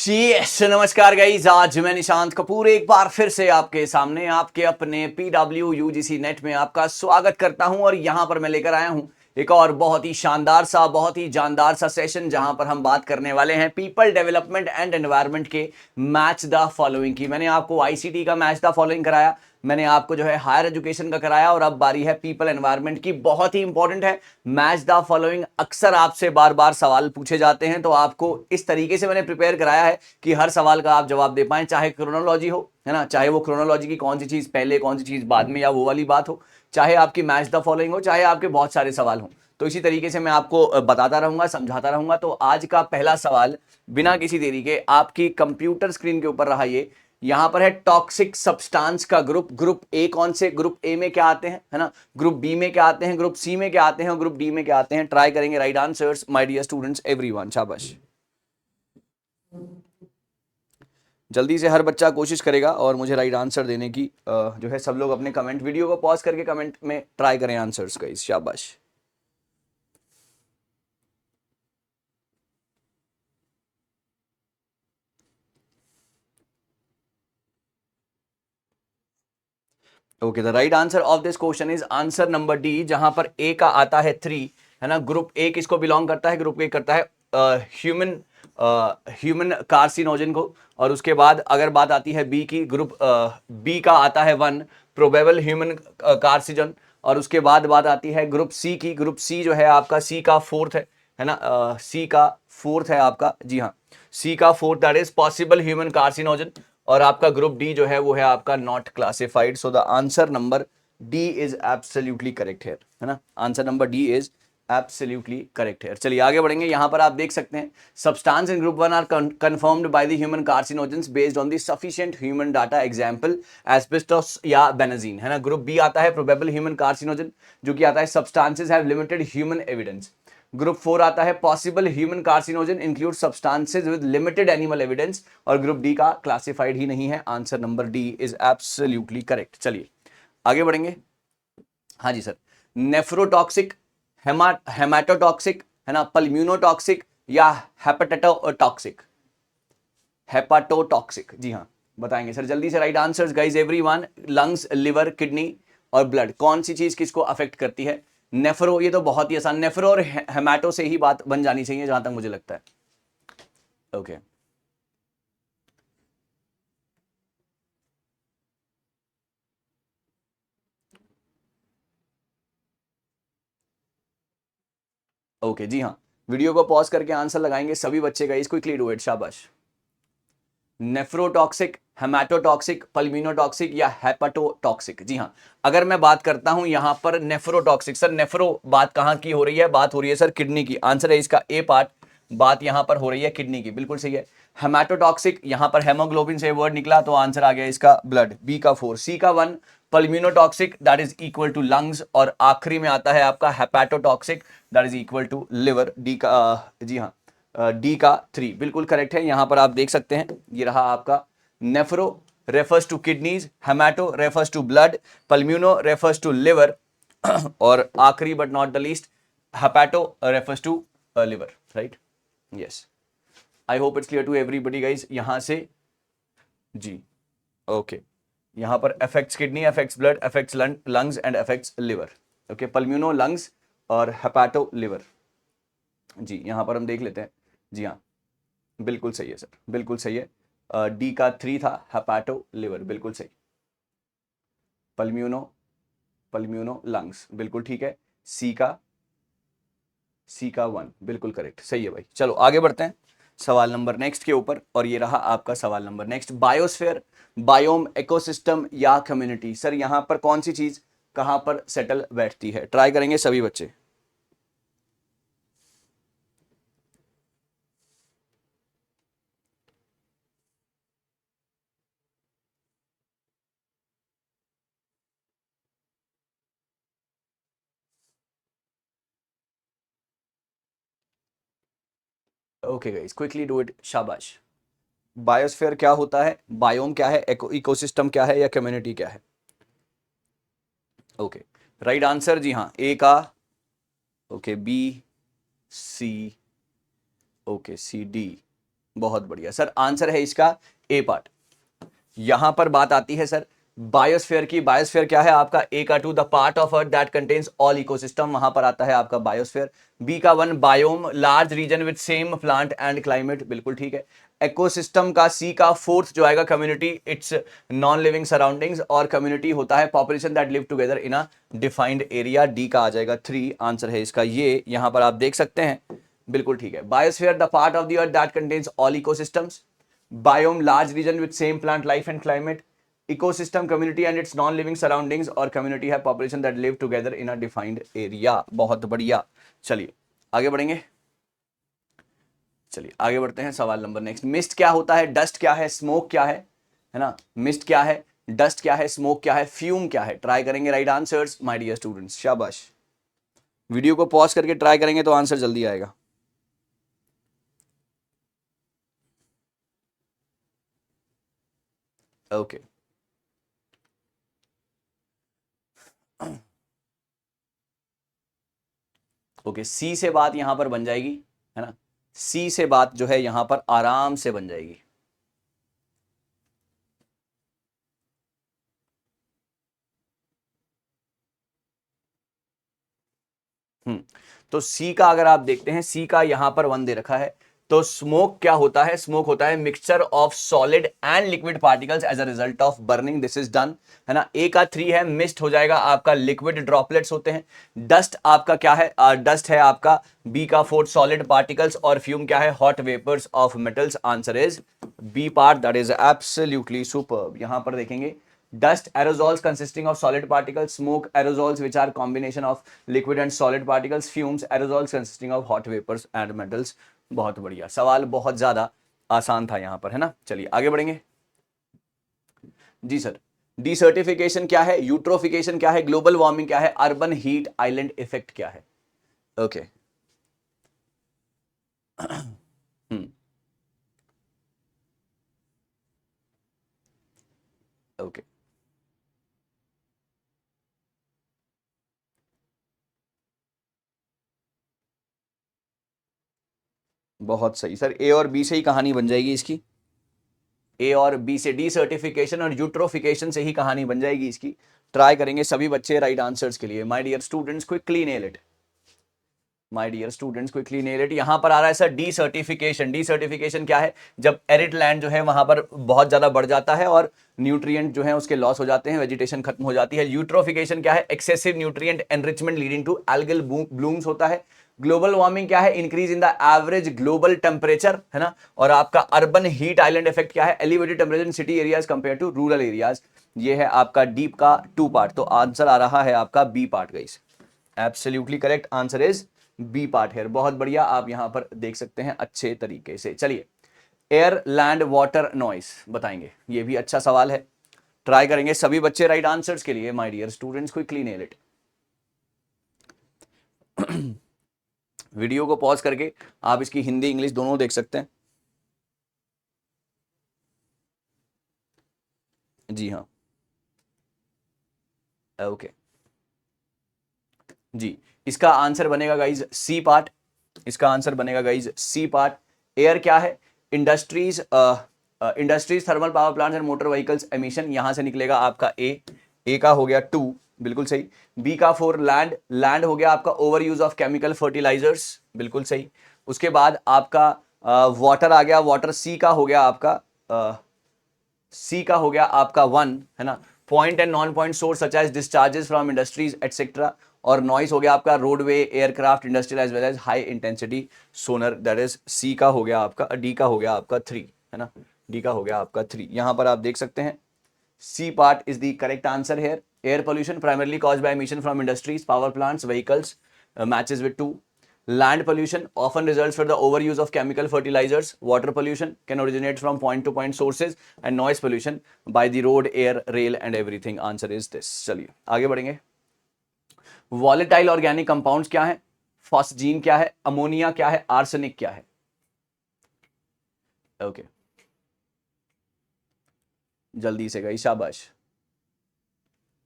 Yes नमस्कार guys, आज मैं निशांत कपूर एक बार फिर से आपके सामने आपके अपने PW UGC नेट में आपका स्वागत करता हूं। और यहां पर मैं लेकर आया हूं एक और बहुत ही शानदार सा, बहुत ही जानदार सा सेशन, जहां पर हम बात करने वाले हैं पीपल डेवलपमेंट एंड एनवायरनमेंट के मैच द फॉलोइंग की। मैंने आपको ICT का मैच द फॉलोइंग कराया, मैंने आपको जो है हायर एजुकेशन का कराया, और अब बारी है पीपल एनवायरनमेंट की। बहुत ही इंपॉर्टेंट है मैच द फॉलोइंग। अक्सर आपसे बार बार सवाल पूछे जाते हैं, तो आपको इस तरीके से मैंने प्रिपेयर कराया है कि हर सवाल का आप जवाब दे पाएं, चाहे क्रोनोलॉजी हो, है ना, चाहे वो क्रोनोलॉजी की कौन सी चीज पहले कौन सी चीज बाद में, या वो वाली बात हो, चाहे आपकी मैच द फॉलोइंग हो, चाहे आपके बहुत सारे सवाल हो। तो इसी तरीके से मैं आपको बताता रहूंगा, समझाता रहूंगा। तो आज का पहला सवाल बिना किसी देरी के आपकी कंप्यूटर स्क्रीन के ऊपर रहा। ये यहां पर है टॉक्सिक सब्सटेंस का ग्रुप ए कौन से, ग्रुप ए में क्या आते हैं, है ना, ग्रुप बी में क्या आते हैं, ग्रुप सी में क्या आते हैं, और ग्रुप डी में क्या आते हैं। ट्राई करेंगे right answers my dear students everyone. शाबाश, जल्दी से हर बच्चा कोशिश करेगा और मुझे राइट आंसर देने की जो है सब लोग अपने कमेंट, वीडियो को पॉज करके कमेंट में ट्राई करें आंसर्स का। शाबाश। Okay, the right answer of this question is answer number D, जहां पर ए का आता है 3, है ना। ग्रुप ए किसको बिलोंग करता है? ग्रुप ए करता है ह्यूमन कार्सिनोजन को। और उसके बाद अगर बात आती है बी की, ग्रुप बी का आता है 1, प्रोबेबल ह्यूमन कार्सिजन। और उसके बाद बात आती है ग्रुप सी की। ग्रुप सी जो है आपका सी का फोर्थ है ना, सी का फोर्थ है आपका, जी हाँ, सी का fourth, that is possible human carcinogen. और आपका ग्रुप डी जो है वो है आपका not classified. So the answer number D is absolutely correct है ना। Answer number D is absolutely correct है। चलिए आगे बढ़ेंगे। यहां पर आप देख सकते हैं substance in group 1 are confirmed by the human carcinogens based on the sufficient human data, example asbestos या बेनाजीन, है ना। ग्रुप बी आता है प्रोबेबल ह्यूमन कार्सिनोजन, जो कि आता है substances have limited human evidence. Group 4 आता है possible human carcinogen include substances with limited animal evidence. और ग्रुप डी का क्लासिफाइड ही नहीं है। Answer number D is absolutely correct. चलिए आगे बढ़ेंगे। हाँ जी सर, नेफ्रोटॉक्सिक, हेमाटोटॉक्सिक, है ना, पल्म्यूनोटॉक्सिक या हेपेटाटोटॉक्सिक? हेपाटोटॉक्सिक, जी हाँ, बताएंगे सर जल्दी से right answers guys everyone. Lungs, liver, kidney और ब्लड, कौन सी चीज किसको अफेक्ट करती है? नेफ्रो, ये तो बहुत ही आसान, नेफ्रो और हेमाटो से ही बात बन जानी चाहिए जहां तक मुझे लगता है। ओके ओके, जी हाँ, वीडियो को पॉज करके आंसर लगाएंगे सभी बच्चे गाइस, क्विकली डू इट। शाबाश। नेफ्रोटॉक्सिक, हेमाटोटॉक्सिक, पल्मिनोटॉक्सिक या हेपाटोटॉक्सिक? जी हाँ, अगर मैं बात करता हूं यहां पर नेफ्रोटॉक्सिक, सर नेफ्रो बात कहां की हो रही है? बात हो रही है सर किडनी की। आंसर है इसका ए पार्ट, बात यहां पर हो रही है किडनी की, बिल्कुल सही है। हेमाटोटॉक्सिक, यहां पर हेमोग्लोबिन से वर्ड निकला तो आंसर आ गया इसका ब्लड, बी का 4, सी का 1। Pulmonotoxic that is equal to lungs, और आखिरी में आता है आपका hepatotoxic that is equal to liver, D का जी हाँ, डी का 3 बिल्कुल करेक्ट है। यहां पर आप देख सकते हैं ये रहा आपका। Nephro refers to kidneys, haemato refers to blood, pulmono refers to liver, और आखिरी but not the least hepato refers to liver, right. Yes, I hope it's clear to everybody guys. यहां से जी ओके, यहां पर affects kidney, affects blood, affects lungs and affects liver. Okay, pulmono lungs और hepato liver. जी यहां पर हम देख लेते हैं। जी हाँ, बिल्कुल सही है सर, बिल्कुल सही है। डी का 3 था हेपाटो लिवर, बिल्कुल सही। पल्म्यूनो, पल्म्यूनो लंग्स, बिल्कुल ठीक है। सी का 1 बिल्कुल करेक्ट, सही है भाई। चलो आगे बढ़ते हैं सवाल नंबर नेक्स्ट के ऊपर, और ये रहा आपका सवाल number next. Biosphere, biome, ecosystem या कम्युनिटी? सर यहां पर कौन सी चीज कहां पर सेटल बैठती है? ट्राई करेंगे सभी बच्चे। Okay guys, quickly do it. शाबाश। बायोस्फीयर क्या होता है, बायोम क्या है, इकोसिस्टम क्या है, या कम्युनिटी क्या है? ओके, राइट आंसर जी हाँ, ए का, ओके, बी, सी, ओके, सी, डी, बहुत बढ़िया सर, आंसर है इसका ए पार्ट। यहां पर बात आती है सर बायोस्फीयर की। बायोस्फीयर क्या है आपका? ए का 2 the part of earth that contains all ecosystem, वहां पर आता है आपका बायोस्फीयर। बी का 1 biome, large region with same plant and climate, बिल्कुल ठीक है। इकोसिस्टम का सी का 4th जो आएगा community, it's non living surroundings, और कम्युनिटी होता है population that live together in a defined area. D का आ जाएगा 3, आंसर है इसका ये, यहां पर आप देख सकते हैं, बिल्कुल ठीक है। Biosphere the part of the earth that contains all ecosystems, biome large region with same plant life and climate, ecosystem community and its non living surroundings, और community है population that live together in a defined area। बहुत बढ़िया, चलिए आगे बढ़ेंगे। चलिए आगे बढ़ते हैं, सवाल नंबर नेक्स्ट। मिस्ट क्या होता है, डस्ट क्या है, स्मोक क्या है ना? मिस्ट क्या है, डस्ट क्या है, स्मोक क्या है, फ्यूम क्या है? ट्राई करेंगे right answers my dear students, शाबाश। वीडियो को पॉज करके ट्राई करेंगे तो आंसर जल्दी आएगा। ओके ओके, सी से बात यहां पर बन जाएगी, है ना? सी से बात जो है यहां पर आराम से बन जाएगी। तो सी का अगर आप देखते हैं, सी का यहां पर 1 दे रखा है। तो स्मोक क्या होता है? स्मोक होता है mixture of solid and liquid particles as a result of burning, this is done, है ना? ए का 3 है, मिस्ट हो जाएगा आपका, लिक्विड ड्रॉपलेट्स होते हैं। डस्ट आपका क्या है? डस्ट है आपका बी का 4 सॉलिड पार्टिकल्स, और फ्यूम क्या है? Hot vapours of metals, answer is B part, that is absolutely superb. यहां पर देखेंगे, dust aerosols consisting of solid particles, smoke aerosols which are combination of liquid and solid particles, fumes aerosols consisting of hot vapors and metals। बहुत बढ़िया सवाल, बहुत ज्यादा आसान था यहां पर, है ना? चलिए आगे बढ़ेंगे जी सर। डिसर्टिफिकेशन क्या है, यूट्रोफिकेशन क्या है, ग्लोबल वार्मिंग क्या है, अर्बन हीट आइलैंड इफेक्ट क्या है? ओके ओके बहुत सही सर, ए और बी से ही कहानी बन जाएगी इसकी। ए और बी से डी सर्टिफिकेशन और यूट्रोफिकेशन से ही कहानी बन जाएगी इसकी। ट्राई करेंगे सभी बच्चे राइट आंसर्स के लिए। My dear students quickly nail it, my dear students quickly nail it. यहां पर आ रहा है sir desertification. Desertification क्या है? जब एरिड लैंड जो है वहां पर बहुत ज्यादा बढ़ जाता है और न्यूट्रिएंट जो है उसके लॉस हो जाते हैं, वेजिटेशन खत्म हो जाती है। यूट्रोफिकेशन क्या है? Excessive nutrient enrichment leading to algal blooms होता है। ग्लोबल वार्मिंग क्या है? Increase in the average global temperature, है ना? और आपका अर्बन हीट आइलैंड इफेक्ट क्या है? Elevated temperature in city areas compare to rural areas. ये है आपका डीप का 2 पार्ट, तो आंसर आ रहा है आपका B part guys. Absolutely correct, answer is B part है। बहुत बढ़िया, आप यहां पर देख सकते हैं अच्छे तरीके से। चलिए, एयर लैंड वाटर नॉइस बताएंगे, ये भी अच्छा सवाल है। ट्राई करेंगे सभी बच्चे राइट आंसर्स के लिए my dear students, quickly nail it. Video को पॉज करके आप इसकी हिंदी इंग्लिश दोनों देख सकते हैं। जी हाँ, ओके जी। इसका आंसर बनेगा गाइज सी पार्ट, इसका आंसर बनेगा गाइज सी पार्ट। एयर क्या है? Industries, industries, thermal power plants and motor vehicles emission, यहां से निकलेगा आपका ए। ए का हो गया 2, बिल्कुल सही। बी का 4 लैंड, लैंड हो गया आपका overuse of chemical fertilisers, बिल्कुल सही। उसके बाद आपका वाटर आ गया, वाटर सी का हो गया आपका, सी का हो गया आपका 1, है ना? Point and non point source such as discharges from industries etcetera. और नॉइस हो गया आपका roadway, aircraft, industrial as well as high intensity sonar, that is C का हो गया आपका, डी का हो गया आपका 3, है ना? डी का हो गया आपका 3। यहां पर आप देख सकते हैं C part is the correct answer here. Air pollution primarily caused by emission from industries, power plants, vehicles, matches with 2। Land pollution often results from the overuse of chemical fertilizers. Water pollution can originate from point-to-point sources, and noise pollution by the road, air, rail, and everything. Answer is this. चलिए आगे बढ़ेंगे। Volatile organic compounds क्या है? Phosgene क्या है? Ammonia क्या है? Arsenic क्या है? ओके जल्दी से गई, शाबाश।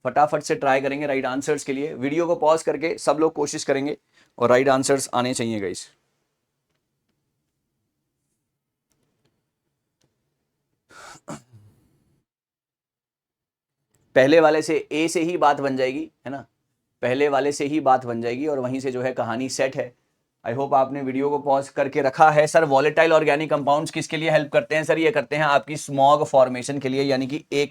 फटाफट से ट्राई करेंगे राइट आंसर्स के लिए। वीडियो को पॉज करके सब लोग कोशिश करेंगे और राइट आंसर्स आने चाहिए गाइस। पहले वाले से ए से ही बात बन जाएगी, है ना, पहले वाले से ही बात बन जाएगी और वहीं से जो है कहानी सेट है। आई होप आपने वीडियो को पॉज करके रखा है। सर वॉलेटाइल ऑर्गेनिक कंपाउंड्स किसके लिए हेल्प करते हैं? सर ये करते हैं आपकी स्मॉग फॉर्मेशन के लिए, यानी कि ए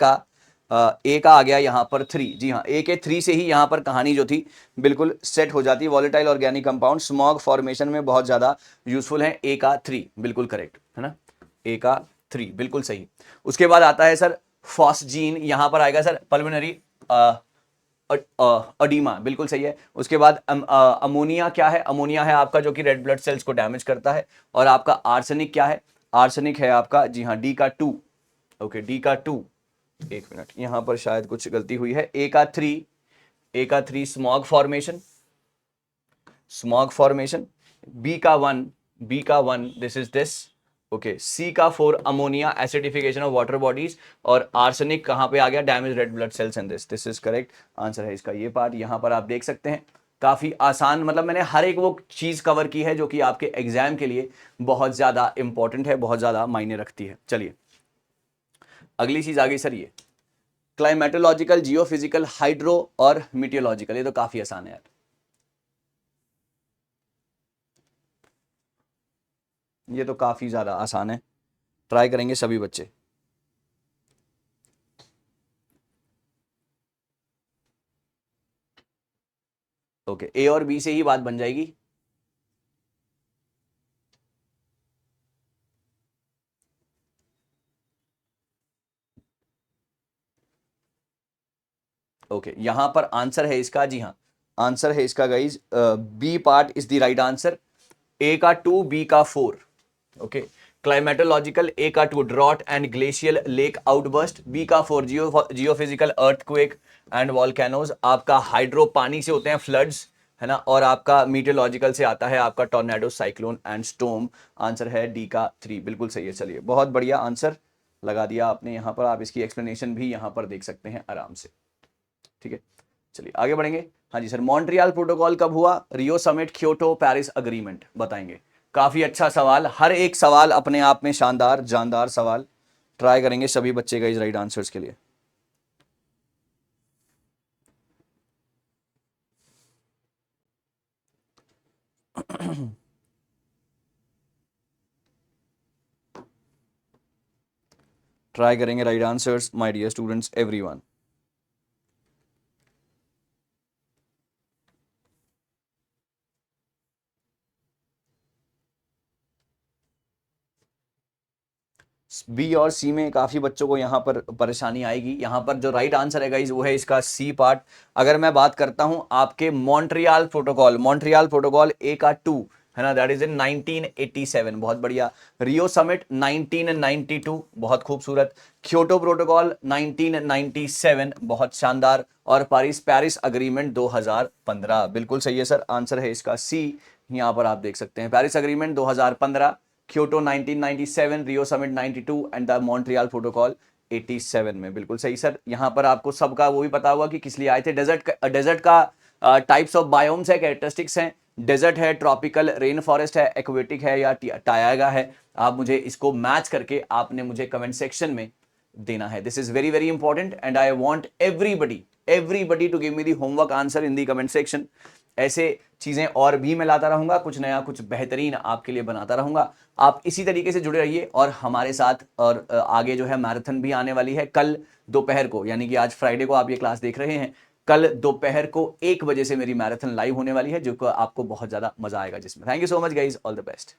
का आ गया यहाँ पर 3। जी हाँ, ए के 3 से ही यहाँ पर कहानी जो थी बिल्कुल सेट हो जाती है। Volatile organic compound smog formation में बहुत ज़्यादा यूजफुल है। ए का 3 बिल्कुल करेक्ट है ना, ए का 3 बिल्कुल सही। उसके बाद आता है सर फॉस्जीन, यहाँ पर आएगा सर पल्मोनरी अडीमा, बिल्कुल सही है। उसके बाद अमोनिया क्या है? अमोनिया है आपका जो कि रेड ब्लड सेल्स को डैमेज करता है। और आपका आर्सेनिक क्या है? आर्सेनिक है आपका, जी हाँ, डी का 2। ओके, डी का 2, एक मिनट, यहां पर शायद कुछ गलती हुई है। ए का 3 smog formation, smog formation. B का 1 this is this. Okay, C का 4 ammonia, acidification of water bodies. और आर्सेनिक कहां पे आ गया? Damage red blood cells and this is correct answer है इसका ये पार्ट। यहां पर आप देख सकते हैं काफी आसान, मतलब मैंने हर एक वो चीज कवर की है जो कि आपके एग्जाम के लिए बहुत ज्यादा इंपॉर्टेंट है, बहुत ज्यादा मायने रखती है। चलिए अगली चीज आ गई सर ये क्लाइमेटोलॉजिकल, जियोफिजिकल, हाइड्रो और मीटियोलॉजिकल। ये तो काफी आसान है यार, ये तो काफी ज्यादा आसान है, ट्राई करेंगे सभी बच्चे। ओके, ए और बी से ही बात बन जाएगी। ओके, यहां पर आंसर है इसका, जी हाँ, आंसर है इसका guys B part is the right answer. A का 2, बी का 4। ओके, क्लाइमेटोलॉजिकल ए का 2 drought and glacial lake outburst, B का 4 जियोफिजिकल अर्थक्वेक एंड वॉल्केनोज। आपका हाइड्रो पानी से होते हैं फ्लड्स, है ना, और आपका मीटियोलॉजिकल से आता है आपका tornado, cyclone and storm. Answer है डी का 3 बिल्कुल सही है। चलिए बहुत बढ़िया आंसर लगा दिया आपने यहाँ पर, आप इसकी एक्सप्लेनेशन भी यहाँ पर देख सकते हैं आराम से। ठीक है, चलिए आगे बढ़ेंगे। हाँ जी सर, मॉन्ट्रियल प्रोटोकॉल कब हुआ? Rio summit, Kyoto, Paris agreement, बताएंगे। काफी अच्छा सवाल, हर एक सवाल अपने आप में शानदार जानदार सवाल। ट्राई करेंगे सभी बच्चे का इस राइट आंसर्स के लिए। ट्राई करेंगे right answers my dear students everyone. B और सी में काफी बच्चों को यहाँ पर परेशानी आएगी। यहाँ पर जो राइट आंसर है गाइस वो है इसका सी पार्ट। अगर मैं बात करता हूं आपके मॉन्ट्रियल प्रोटोकॉल ए का 2 है ना, दैट इज इन 1987, बहुत बढ़िया। रियो समिट 1992, बहुत खूबसूरत। क्योटो प्रोटोकॉल 1997, बहुत शानदार। और पेरिस अग्रीमेंट 2015, बिल्कुल सही है सर, आंसर है इसका सी। यहाँ पर आप देख सकते हैं Paris agreement 2015, Kyoto 1997, Rio summit 92 and the Montreal protocol 87 में, बिल्कुल सही सर। यहाँ पर आपको सबका वो भी पता होगा कि किस लिए आए थे। डेजर्ट का टाइप्स ऑफ बायोम्स है, कैरेक्टरिस्टिक्स हैं। डेजर्ट है, ट्रॉपिकल, रेन फॉरेस्ट है, एक्वेटिक है या टायागा है। आप मुझे इसको मैच करके आपने मुझे कमेंट सेक्शन में देना है। This is very very important and I want everybody to give me the homework answer in the comment section. ऐसे चीजें और भी मैं लाता रहूंगा, कुछ नया कुछ बेहतरीन आपके लिए बनाता रहूंगा। आप इसी तरीके से जुड़े रहिए और हमारे साथ। और आगे जो है मैराथन भी आने वाली है कल दोपहर को, यानी कि आज फ्राइडे को आप ये क्लास देख रहे हैं, कल दोपहर को 1 बजे से मेरी मैराथन लाइव होने वाली है, जो आपको बहुत ज्यादा मजा आएगा जिसमें। Thank you so much guys, all the best.